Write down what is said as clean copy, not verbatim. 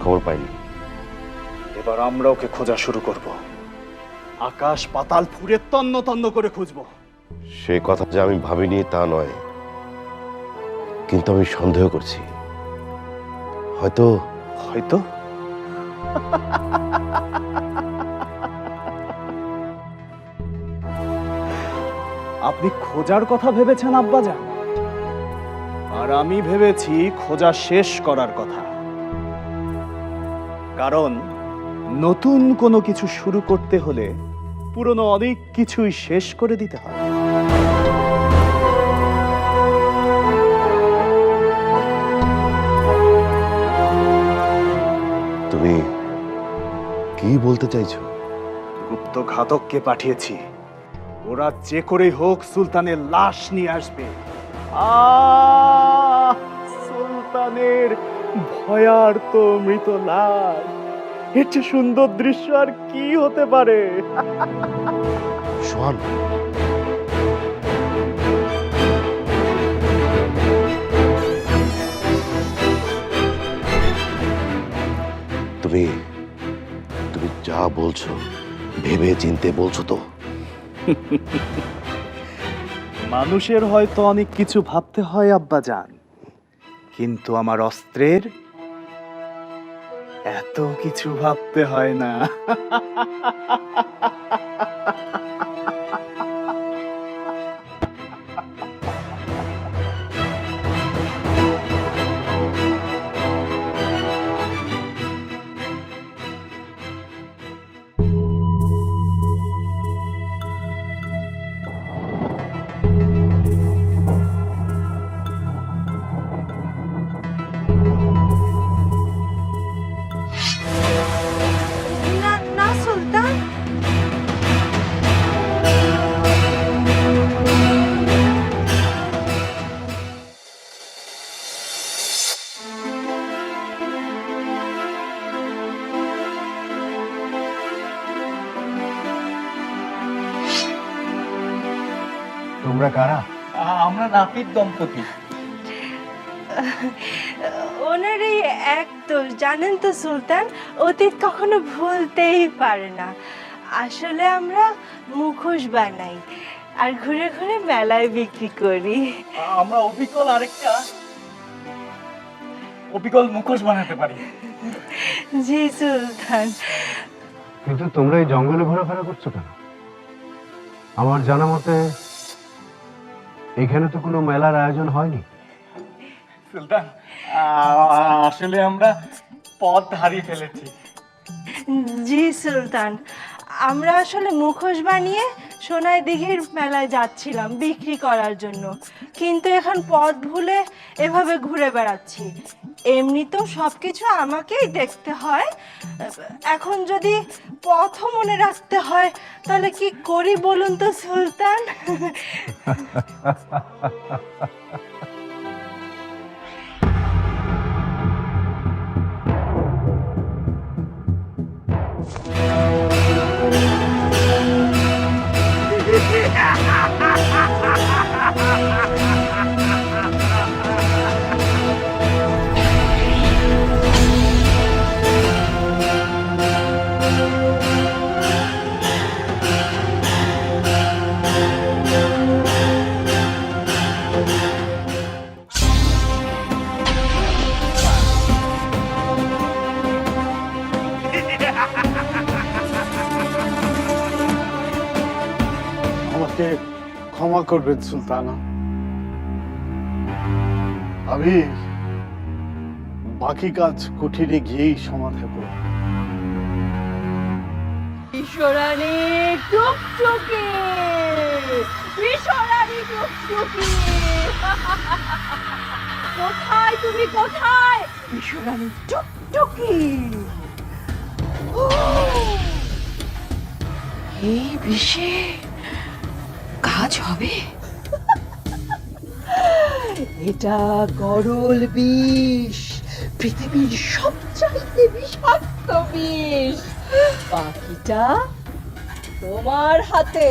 খবর পাইনি। এবার আমরা ওকে খোঁজা শুরু করব। আকাশ পাতাল ফুঁড়ে তন্ন তন্ন করে খুঁজবো। সে কথা যে আমি ভাবিনি তা নয়, কিন্তু আমি সন্দেহ করছি হয়তো হয়তো আপনি খোঁজার কথা ভেবেছেন আব্বাজান, আর আমি ভেবেছি খোঁজা শেষ করার কথা। কারণ নতুন কোনো কিছু শুরু করতে হলে পুরনো অনেক কিছুই শেষ করে দিতে হয়। তুমি কি বলতে চাইছো? গুপ্ত ঘাতককে পাঠিয়েছি, ওরা যে করেই হোক সুলতানের লাশ নিয়ে আসবে। সুলতানের ভয়ার্ত মৃত লাশ, এর চেয়ে সুন্দর দৃশ্য আর কি হতে পারে? সোহান, তুমি তুমি যা বলছো ভেবে চিনতে বলছো তো? মানুষের হয়তো অনেক কিছু ভাবতে হয় আব্বাজান, কিন্তু আমার অস্ত্রের এত কিছু ভাবতে হয় না। না না সুলতান, তোমরা কারা? আমরা নাপিত দম্পতি। ওনার এই এক দোষ জানেন তো সুলতান, অতীত কখনো ভুলতেই পারে না। আসলে আমরা মুখোশ বানাই আর ঘুরে ঘুরে মেলায় বিক্রি করি। আমরা অবিকল আরেকটা অবিকল মুখোশ বানাতে পারি। জি সুলতান। কিন্তু তোমরা এই জঙ্গলে ঘোরাফেরা করছো কেন? আমার জানা মতে এখানে তো কোনো মেলার আয়োজন হয়নি। সুলতান, আসলে আমরা পথ হারিয়ে ফেলেছি। জি সুলতান, আমরা আসলে মুখোশ বানিয়ে সোনাই দিঘির মেলায় যাচ্ছিলাম বিক্রি করার জন্য, কিন্তু এখন পথ ভুলে এভাবে ঘুরে বেড়াচ্ছি। এমনিতেও সব কিছু আমাকেই দেখতে হয়, এখন যদি পথও মনে রাখতে হয় তাহলে কি করি বলুন তো সুলতান? আমাকে ক্ষমা করবেন সুলতানা, আমি বাকি কাজ কুঠিরে গিয়েই সমাধা করব। বিশ্বরানী টুকটুকি, বিশ্বরানী টুকটুকি, কোথায় তুমি, কোথায় বিশ্বরানী টুকটুকি? এই বিষে কাজ হবে? এটা গরল বিষ, পৃথিবীর সবচাইতে বিষাক্ত বিষ। বাকিটা তোমার হাতে।